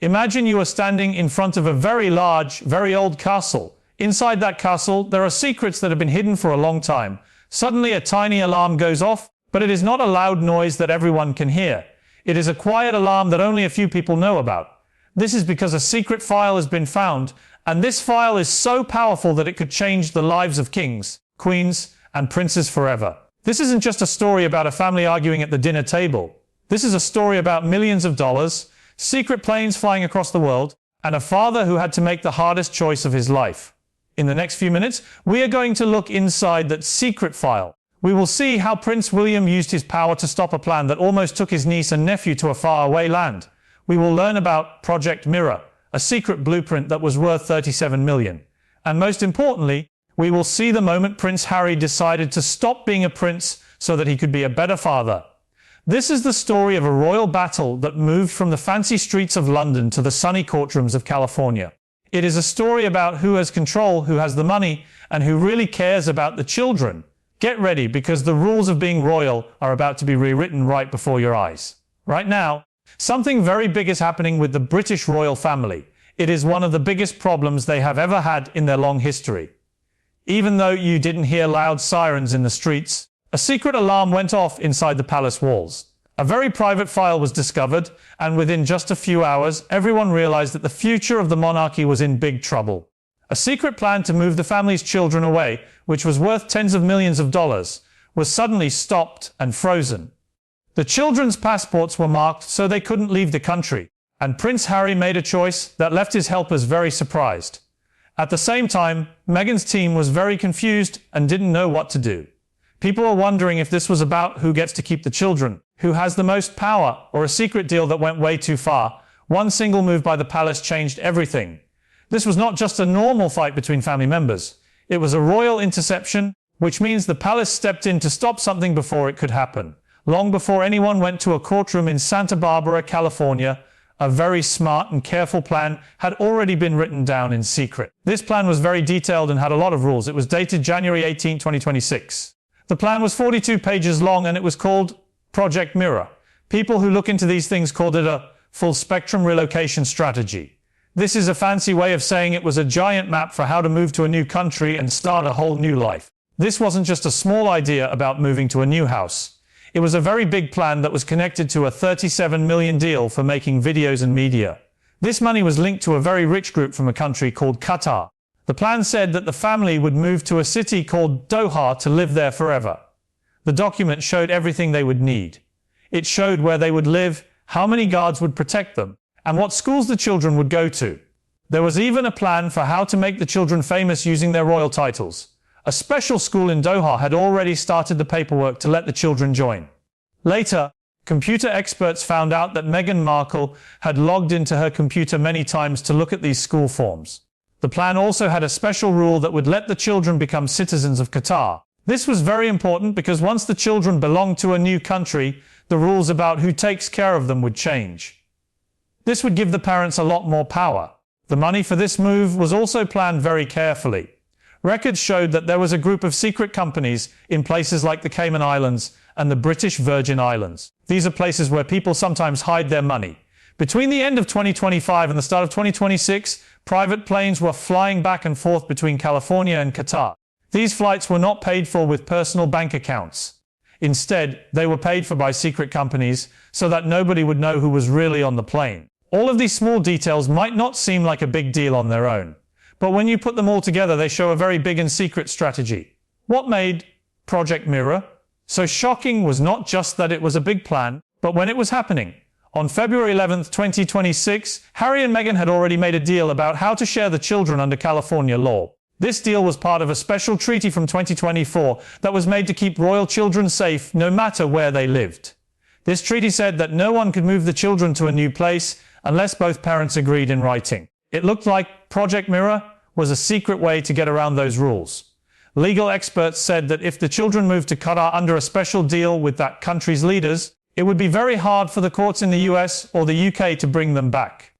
Imagine you are standing in front of a very large, very old castle. Inside that castle, there are secrets that have been hidden for a long time. Suddenly, a tiny alarm goes off, but it is not a loud noise that everyone can hear. It is a quiet alarm that only a few people know about. This is because a secret file has been found, and this file is so powerful that it could change the lives of kings, queens, and princes forever. This isn't just a story about a family arguing at the dinner table. This is a story about millions of dollars, secret planes flying across the world, and a father who had to make the hardest choice of his life. In the next few minutes, we are going to look inside that secret file. We will see how Prince William used his power to stop a plan that almost took his niece and nephew to a faraway land. We will learn about Project Mirror, a secret blueprint that was worth $37 million. And most importantly, we will see the moment Prince Harry decided to stop being a prince so that he could be a better father. This is the story of a royal battle that moved from the fancy streets of London to the sunny courtrooms of California. It is a story about who has control, who has the money, and who really cares about the children. Get ready, because the rules of being royal are about to be rewritten right before your eyes. Right now, something very big is happening with the British royal family. It is one of the biggest problems they have ever had in their long history. Even though you didn't hear loud sirens in the streets, a secret alarm went off inside the palace walls. A very private file was discovered, and within just a few hours, everyone realized that the future of the monarchy was in big trouble. A secret plan to move the family's children away, which was worth tens of millions of dollars, was suddenly stopped and frozen. The children's passports were marked so they couldn't leave the country, and Prince Harry made a choice that left his helpers very surprised. At the same time, Meghan's team was very confused and didn't know what to do. People are wondering if this was about who gets to keep the children, who has the most power, or a secret deal that went way too far. One single move by the palace changed everything. This was not just a normal fight between family members. It was a royal interception, which means the palace stepped in to stop something before it could happen. Long before anyone went to a courtroom in Santa Barbara, California, a very smart and careful plan had already been written down in secret. This plan was very detailed and had a lot of rules. It was dated January 18, 2026. The plan was 42 pages long, and it was called Project Mirror. People who look into these things called it a full-spectrum relocation strategy. This is a fancy way of saying it was a giant map for how to move to a new country and start a whole new life. This wasn't just a small idea about moving to a new house. It was a very big plan that was connected to a $37 million deal for making videos and media. This money was linked to a very rich group from a country called Qatar. The plan said that the family would move to a city called Doha to live there forever. The document showed everything they would need. It showed where they would live, how many guards would protect them, and what schools the children would go to. There was even a plan for how to make the children famous using their royal titles. A special school in Doha had already started the paperwork to let the children join. Later, computer experts found out that Meghan Markle had logged into her computer many times to look at these school forms. The plan also had a special rule that would let the children become citizens of Qatar. This was very important because once the children belonged to a new country, the rules about who takes care of them would change. This would give the parents a lot more power. The money for this move was also planned very carefully. Records showed that there was a group of secret companies in places like the Cayman Islands and the British Virgin Islands. These are places where people sometimes hide their money. Between the end of 2025 and the start of 2026, private planes were flying back and forth between California and Qatar. These flights were not paid for with personal bank accounts. Instead, they were paid for by secret companies so that nobody would know who was really on the plane. All of these small details might not seem like a big deal on their own, but when you put them all together, they show a very big and secret strategy. What made Project Mirror so shocking was not just that it was a big plan, but when it was happening. On February 11, 2026, Harry and Meghan had already made a deal about how to share the children under California law. This deal was part of a special treaty from 2024 that was made to keep royal children safe no matter where they lived. This treaty said that no one could move the children to a new place unless both parents agreed in writing. It looked like Project Mirror was a secret way to get around those rules. Legal experts said that if the children moved to Qatar under a special deal with that country's leaders, it would be very hard for the courts in the US or the UK to bring them back.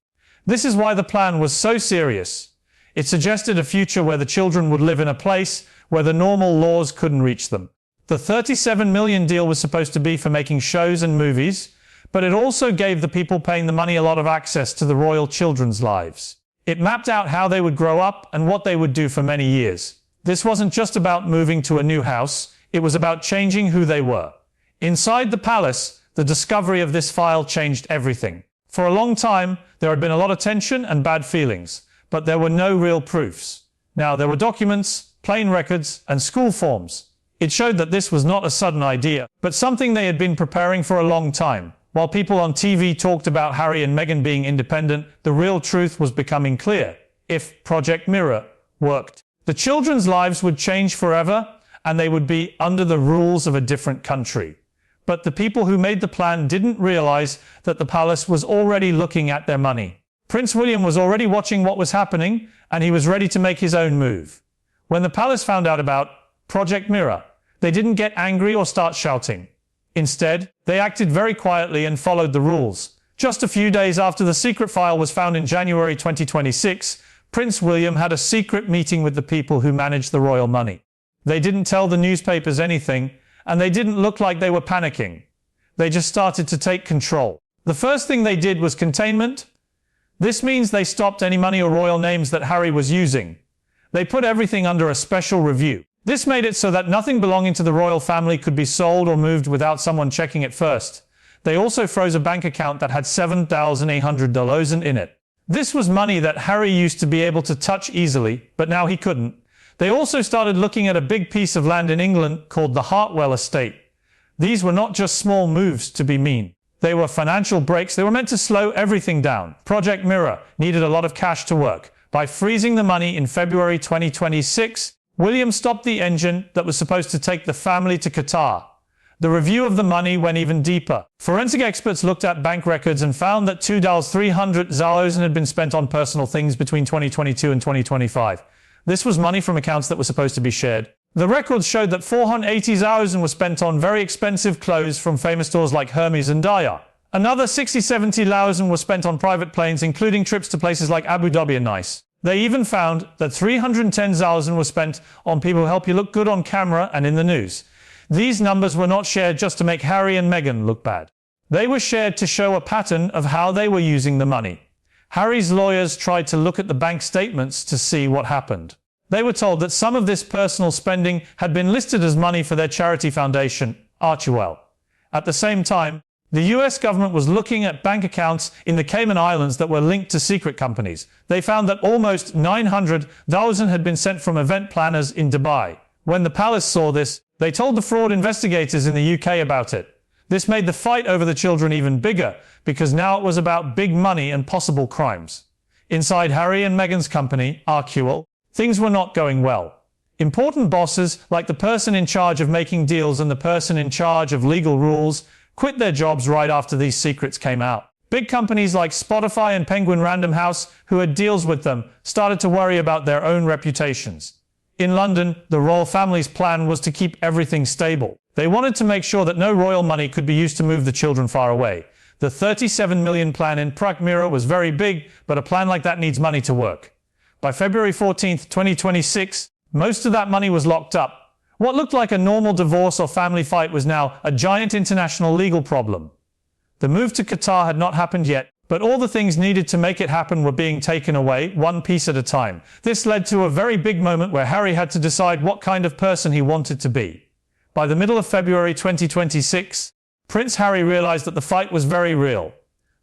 This is why the plan was so serious. It suggested a future where the children would live in a place where the normal laws couldn't reach them. The $37 million deal was supposed to be for making shows and movies, but it also gave the people paying the money a lot of access to the royal children's lives. It mapped out how they would grow up and what they would do for many years. This wasn't just about moving to a new house, it was about changing who they were. Inside the palace, the discovery of this file changed everything. For a long time, there had been a lot of tension and bad feelings, but there were no real proofs. Now, there were documents, plain records, and school forms. It showed that this was not a sudden idea, but something they had been preparing for a long time. While people on TV talked about Harry and Meghan being independent, the real truth was becoming clear. If Project Mirror worked, the children's lives would change forever, and they would be under the rules of a different country. But the people who made the plan didn't realize that the palace was already looking at their money. Prince William was already watching what was happening, and he was ready to make his own move. When the palace found out about Project Mirror, they didn't get angry or start shouting. Instead, they acted very quietly and followed the rules. Just a few days after the secret file was found in January 2026, Prince William had a secret meeting with the people who managed the royal money. They didn't tell the newspapers anything, and they didn't look like they were panicking. They just started to take control. The first thing they did was containment. This means they stopped any money or royal names that Harry was using. They put everything under a special review. This made it so that nothing belonging to the royal family could be sold or moved without someone checking it first. They also froze a bank account that had $7,800 in it. This was money that Harry used to be able to touch easily, but now he couldn't. They also started looking at a big piece of land in England called the Hartwell estate. These were not just small moves to be mean. They were financial breaks. They were meant to slow everything down. Project Mirror needed a lot of cash to work. By freezing the money in February 2026, William stopped the engine that was supposed to take the family to Qatar. The review of the money went even deeper. Forensic experts looked at bank records and found that $2,300 had been spent on personal things between 2022 and 2025. This was money from accounts that were supposed to be shared. The records showed that $480,000 was spent on very expensive clothes from famous stores like Hermes and Dyer. Another $60,000-$70,000 was spent on private planes, including trips to places like Abu Dhabi and Nice. They even found that $310,000 was spent on people who help you look good on camera and in the news. These numbers were not shared just to make Harry and Meghan look bad. They were shared to show a pattern of how they were using the money. Harry's lawyers tried to look at the bank statements to see what happened. They were told that some of this personal spending had been listed as money for their charity foundation, Archewell. At the same time, the US government was looking at bank accounts in the Cayman Islands that were linked to secret companies. They found that almost $900,000 had been sent from event planners in Dubai. When the palace saw this, they told the fraud investigators in the UK about it. This made the fight over the children even bigger, because now it was about big money and possible crimes. Inside Harry and Meghan's company, Archewell, things were not going well. Important bosses, like the person in charge of making deals and the person in charge of legal rules, quit their jobs right after these secrets came out. Big companies like Spotify and Penguin Random House, who had deals with them, started to worry about their own reputations. In London, the royal family's plan was to keep everything stable. They wanted to make sure that no royal money could be used to move the children far away. The $37 million plan in Project Mirror was very big, but a plan like that needs money to work. By February 14, 2026, most of that money was locked up. What looked like a normal divorce or family fight was now a giant international legal problem. The move to Qatar had not happened yet, but all the things needed to make it happen were being taken away, one piece at a time. This led to a very big moment where Harry had to decide what kind of person he wanted to be. By the middle of February 2026, Prince Harry realized that the fight was very real.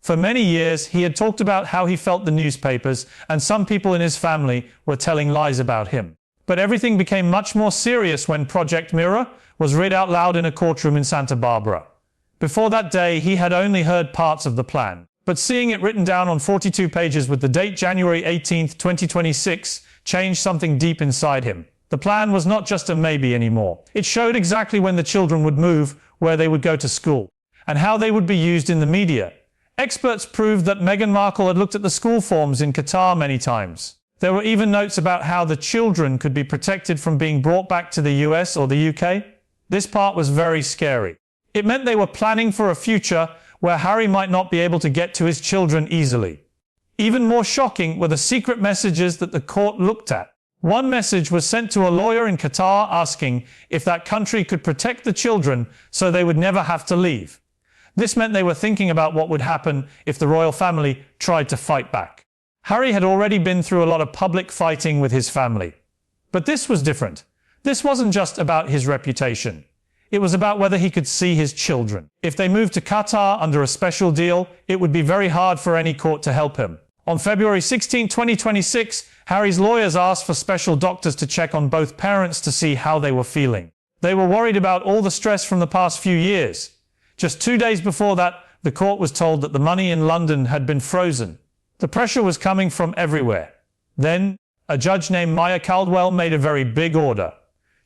For many years, he had talked about how he felt the newspapers and some people in his family were telling lies about him. But everything became much more serious when Project Mirror was read out loud in a courtroom in Santa Barbara. Before that day, he had only heard parts of the plan. But seeing it written down on 42 pages with the date January 18, 2026, changed something deep inside him. The plan was not just a maybe anymore. It showed exactly when the children would move, where they would go to school, and how they would be used in the media. Experts proved that Meghan Markle had looked at the school forms in Qatar many times. There were even notes about how the children could be protected from being brought back to the US or the UK. This part was very scary. It meant they were planning for a future where Harry might not be able to get to his children easily. Even more shocking were the secret messages that the court looked at. One message was sent to a lawyer in Qatar asking if that country could protect the children so they would never have to leave. This meant they were thinking about what would happen if the royal family tried to fight back. Harry had already been through a lot of public fighting with his family. But this was different. This wasn't just about his reputation. It was about whether he could see his children. If they moved to Qatar under a special deal, it would be very hard for any court to help him. On February 16, 2026, Harry's lawyers asked for special doctors to check on both parents to see how they were feeling. They were worried about all the stress from the past few years. Just 2 days before that, the court was told that the money in London had been frozen. The pressure was coming from everywhere. Then, a judge named Maya Caldwell made a very big order.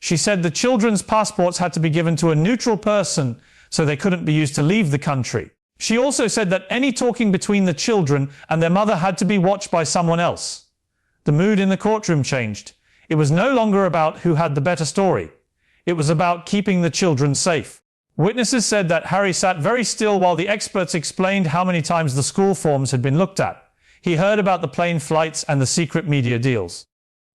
She said the children's passports had to be given to a neutral person so they couldn't be used to leave the country. She also said that any talking between the children and their mother had to be watched by someone else. The mood in the courtroom changed. It was no longer about who had the better story. It was about keeping the children safe. Witnesses said that Harry sat very still while the experts explained how many times the school forms had been looked at. He heard about the plane flights and the secret media deals.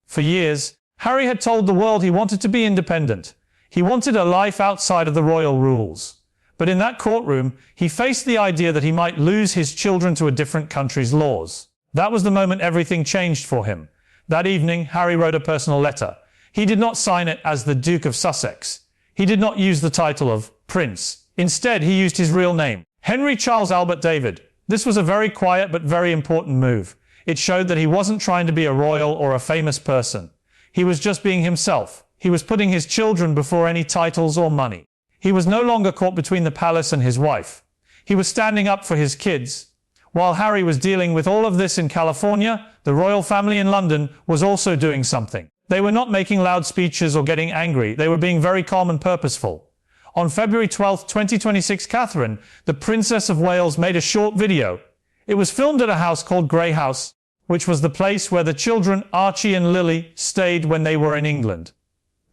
For years, Harry had told the world he wanted to be independent. He wanted a life outside of the royal rules. But in that courtroom, he faced the idea that he might lose his children to a different country's laws. That was the moment everything changed for him. That evening, Harry wrote a personal letter. He did not sign it as the Duke of Sussex. He did not use the title of Prince. Instead, he used his real name, Henry Charles Albert David. This was a very quiet but very important move. It showed that he wasn't trying to be a royal or a famous person. He was just being himself. He was putting his children before any titles or money. He was no longer caught between the palace and his wife. He was standing up for his kids. While Harry was dealing with all of this in California, the royal family in London was also doing something. They were not making loud speeches or getting angry. They were being very calm and purposeful. On February 12, 2026, Catherine, the Princess of Wales, made a short video. It was filmed at a house called Grey House, which was the place where the children Archie and Lily stayed when they were in England.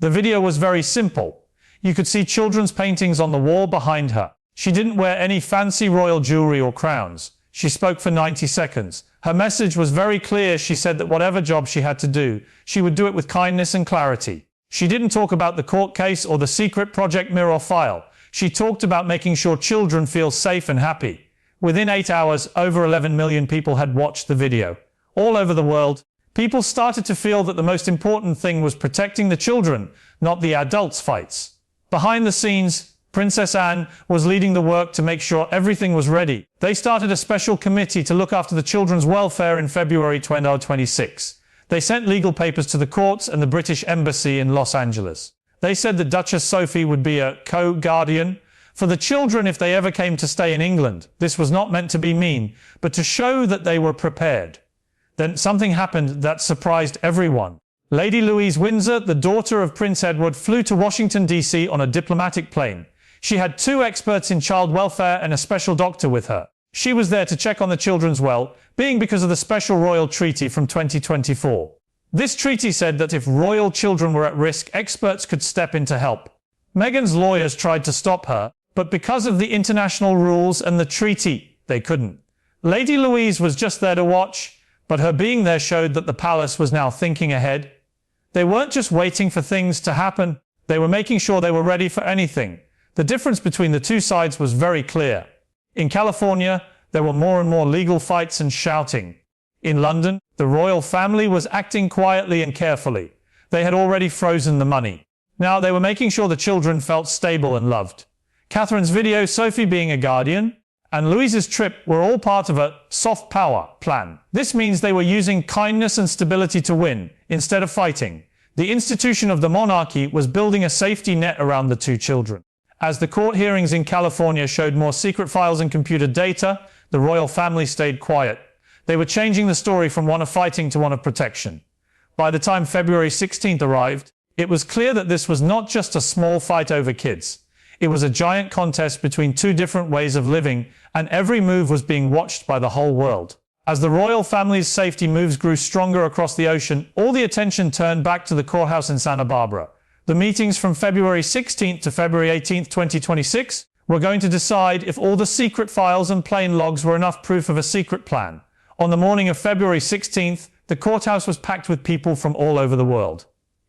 The video was very simple. You could see children's paintings on the wall behind her. She didn't wear any fancy royal jewelry or crowns. She spoke for 90 seconds. Her message was very clear. She said that whatever job she had to do, she would do it with kindness and clarity. She didn't talk about the court case or the secret Project Mirror file. She talked about making sure children feel safe and happy. Within 8 hours, over 11 million people had watched the video. All over the world, people started to feel that the most important thing was protecting the children, not the adults' fights. Behind the scenes, Princess Anne was leading the work to make sure everything was ready. They started a special committee to look after the children's welfare in February 2026. They sent legal papers to the courts and the British Embassy in Los Angeles. They said that Duchess Sophie would be a co-guardian for the children if they ever came to stay in England. This was not meant to be mean, but to show that they were prepared. Then something happened that surprised everyone. Lady Louise Windsor, the daughter of Prince Edward, flew to Washington, D.C. on a diplomatic plane. She had 2 experts in child welfare and a special doctor with her. She was there to check on the children's well-being because of the special royal treaty from 2024. This treaty said that if royal children were at risk, experts could step in to help. Meghan's lawyers tried to stop her, but because of the international rules and the treaty, they couldn't. Lady Louise was just there to watch, but her being there showed that the palace was now thinking ahead. They weren't just waiting for things to happen, they were making sure they were ready for anything. The difference between the two sides was very clear. In California, there were more and more legal fights and shouting. In London, the royal family was acting quietly and carefully. They had already frozen the money. Now they were making sure the children felt stable and loved. Catherine's video, Sophie being a guardian, and Louise's trip were all part of a soft power plan. This means they were using kindness and stability to win, instead of fighting. The institution of the monarchy was building a safety net around the 2 children. As the court hearings in California showed more secret files and computer data, the royal family stayed quiet. They were changing the story from one of fighting to one of protection. By the time February 16th arrived, it was clear that this was not just a small fight over kids. It was a giant contest between 2 different ways of living, and every move was being watched by the whole world. As the royal family's safety moves grew stronger across the ocean, all the attention turned back to the courthouse in Santa Barbara. The meetings from February 16th to February 18th, 2026 were going to decide if all the secret files and plane logs were enough proof of a secret plan. On the morning of February 16th, the courthouse was packed with people from all over the world.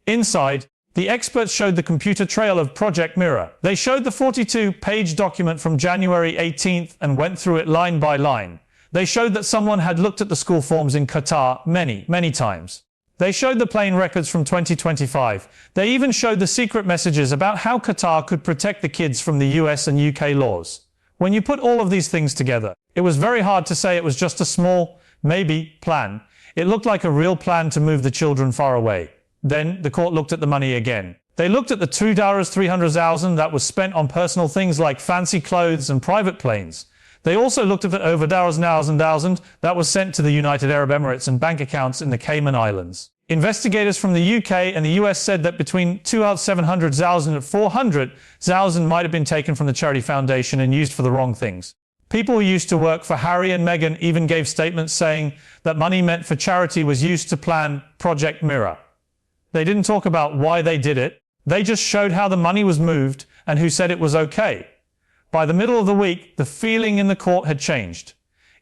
Inside, The experts showed the computer trail of Project Mirror. They showed the 42-page document from January 18th and went through it line by line. They showed that someone had looked at the school forms in Qatar many times. They showed the plane records from 2025. They even showed the secret messages about how Qatar could protect the kids from the US and UK laws. When you put all of these things together, it was very hard to say it was just a small, maybe, plan. It looked like a real plan to move the children far away. Then, the court looked at the money again. They looked at the $2,300,000 that was spent on personal things like fancy clothes and private planes. They also looked at the over $1,000 that was sent to the United Arab Emirates and bank accounts in the Cayman Islands. Investigators from the UK and the US said that between $2,700,000 and $400,000 might have been taken from the charity foundation and used for the wrong things. People who used to work for Harry and Meghan even gave statements saying that money meant for charity was used to plan Project Mirror. They didn't talk about why they did it. They just showed how the money was moved and who said it was okay. By the middle of the week, the feeling in the court had changed.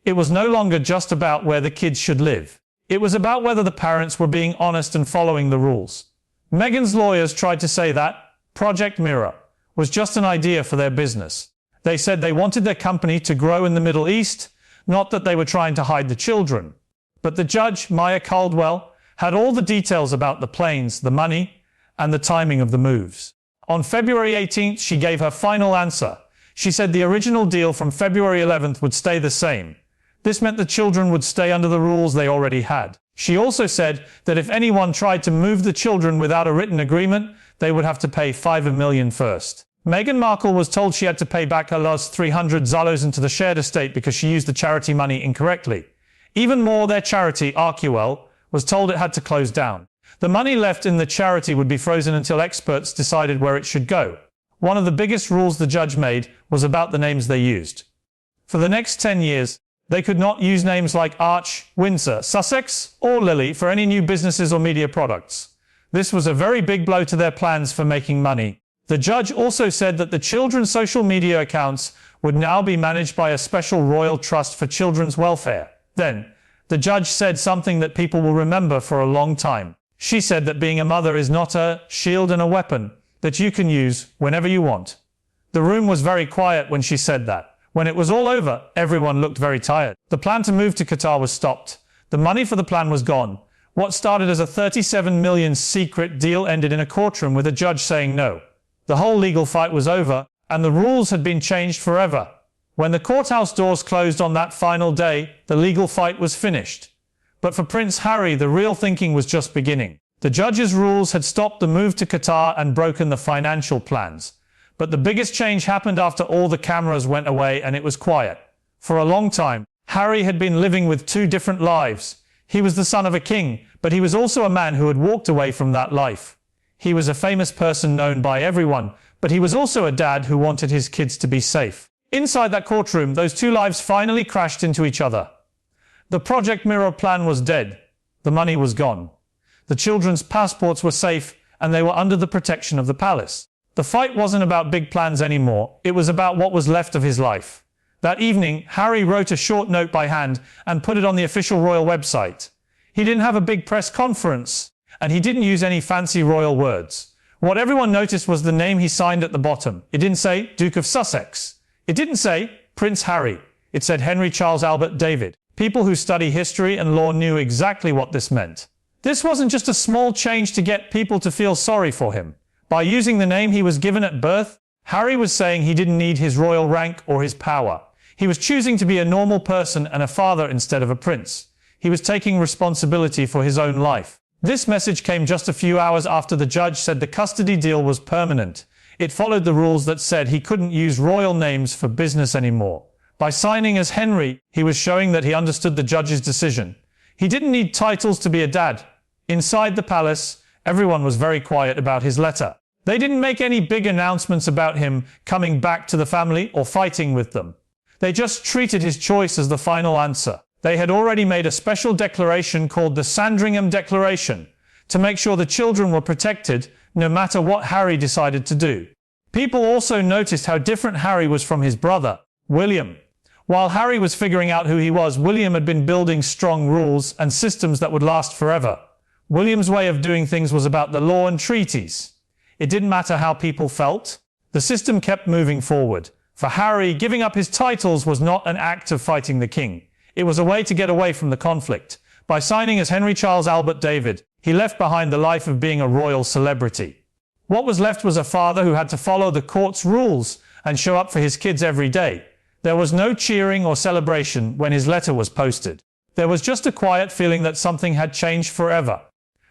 It was no longer just about where the kids should live. It was about whether the parents were being honest and following the rules. Meghan's lawyers tried to say that Project Mirror was just an idea for their business. They said they wanted their company to grow in the Middle East, not that they were trying to hide the children. But the judge, Maya Caldwell, had all the details about the planes, the money, and the timing of the moves. On February 18th, she gave her final answer. She said the original deal from February 11th would stay the same. This meant the children would stay under the rules they already had. She also said that if anyone tried to move the children without a written agreement, they would have to pay $5 million first. Meghan Markle was told she had to pay back her last $300,000 into the shared estate because she used the charity money incorrectly. Even more, their charity, Arcuel, was told it had to close down. The money left in the charity would be frozen until experts decided where it should go. One of the biggest rules the judge made was about the names they used. For the next 10 years, they could not use names like Arch, Windsor, Sussex, or Lily for any new businesses or media products. This was a very big blow to their plans for making money. The judge also said that the children's social media accounts would now be managed by a special royal trust for children's welfare. Then, the judge said something that people will remember for a long time. She said that being a mother is not a shield and a weapon that you can use whenever you want. The room was very quiet when she said that. When it was all over, everyone looked very tired. The plan to move to Qatar was stopped. The money for the plan was gone. What started as a $37 million secret deal ended in a courtroom with a judge saying no. The whole legal fight was over, and the rules had been changed forever. When the courthouse doors closed on that final day, the legal fight was finished. But for Prince Harry, the real thinking was just beginning. The judge's rules had stopped the move to Qatar and broken the financial plans. But the biggest change happened after all the cameras went away and it was quiet. For a long time, Harry had been living with two different lives. He was the son of a king, but he was also a man who had walked away from that life. He was a famous person known by everyone, but he was also a dad who wanted his kids to be safe. Inside that courtroom, those two lives finally crashed into each other. The Project Mirror plan was dead. The money was gone. The children's passports were safe, and they were under the protection of the palace. The fight wasn't about big plans anymore. It was about what was left of his life. That evening, Harry wrote a short note by hand and put it on the official royal website. He didn't have a big press conference, and he didn't use any fancy royal words. What everyone noticed was the name he signed at the bottom. It didn't say Duke of Sussex. It didn't say Prince Harry. It said Henry Charles Albert David. People who study history and law knew exactly what this meant. This wasn't just a small change to get people to feel sorry for him. By using the name he was given at birth, Harry was saying he didn't need his royal rank or his power. He was choosing to be a normal person and a father instead of a prince. He was taking responsibility for his own life. This message came just a few hours after the judge said the custody deal was permanent. It followed the rules that said he couldn't use royal names for business anymore. By signing as Henry, he was showing that he understood the judge's decision. He didn't need titles to be a dad. Inside the palace, everyone was very quiet about his letter. They didn't make any big announcements about him coming back to the family or fighting with them. They just treated his choice as the final answer. They had already made a special declaration called the Sandringham Declaration to make sure the children were protected no matter what Harry decided to do. People also noticed how different Harry was from his brother, William. While Harry was figuring out who he was, William had been building strong rules and systems that would last forever. William's way of doing things was about the law and treaties. It didn't matter how people felt. The system kept moving forward. For Harry, giving up his titles was not an act of fighting the king. It was a way to get away from the conflict. By signing as Henry Charles Albert David, he left behind the life of being a royal celebrity. What was left was a father who had to follow the court's rules and show up for his kids every day. There was no cheering or celebration when his letter was posted. There was just a quiet feeling that something had changed forever.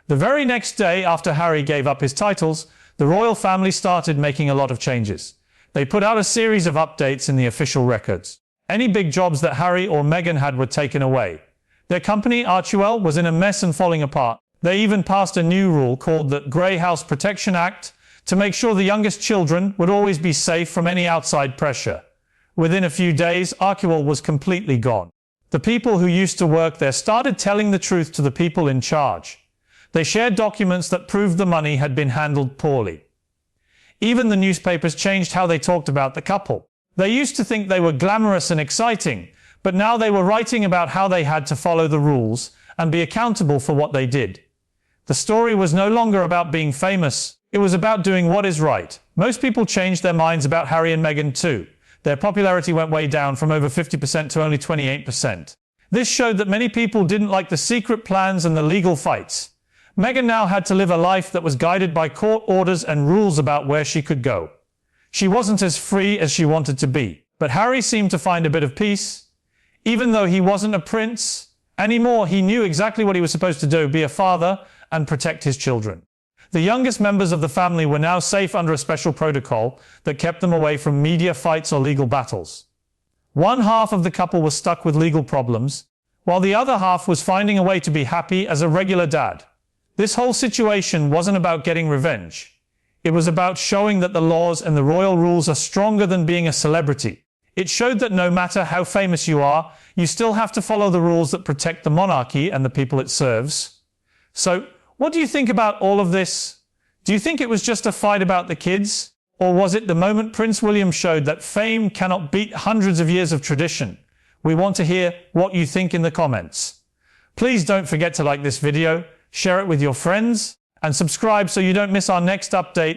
The very next day after Harry gave up his titles, the royal family started making a lot of changes. They put out a series of updates in the official records. Any big jobs that Harry or Meghan had were taken away. Their company, Archewell, was in a mess and falling apart. They even passed a new rule called the Grey House Protection Act to make sure the youngest children would always be safe from any outside pressure. Within a few days, Archewell was completely gone. The people who used to work there started telling the truth to the people in charge. They shared documents that proved the money had been handled poorly. Even the newspapers changed how they talked about the couple. They used to think they were glamorous and exciting, but now they were writing about how they had to follow the rules and be accountable for what they did. The story was no longer about being famous. It was about doing what is right. Most people changed their minds about Harry and Meghan too. Their popularity went way down from over 50% to only 28%. This showed that many people didn't like the secret plans and the legal fights. Meghan now had to live a life that was guided by court orders and rules about where she could go. She wasn't as free as she wanted to be, but Harry seemed to find a bit of peace. Even though he wasn't a prince anymore, he knew exactly what he was supposed to do, be a father and protect his children. The youngest members of the family were now safe under a special protocol that kept them away from media fights or legal battles. One half of the couple was stuck with legal problems, while the other half was finding a way to be happy as a regular dad. This whole situation wasn't about getting revenge. It was about showing that the laws and the royal rules are stronger than being a celebrity. It showed that no matter how famous you are, you still have to follow the rules that protect the monarchy and the people it serves. So, what do you think about all of this? Do you think it was just a fight about the kids? Or was it the moment Prince William showed that fame cannot beat hundreds of years of tradition? We want to hear what you think in the comments. Please don't forget to like this video, share it with your friends, and subscribe so you don't miss our next update.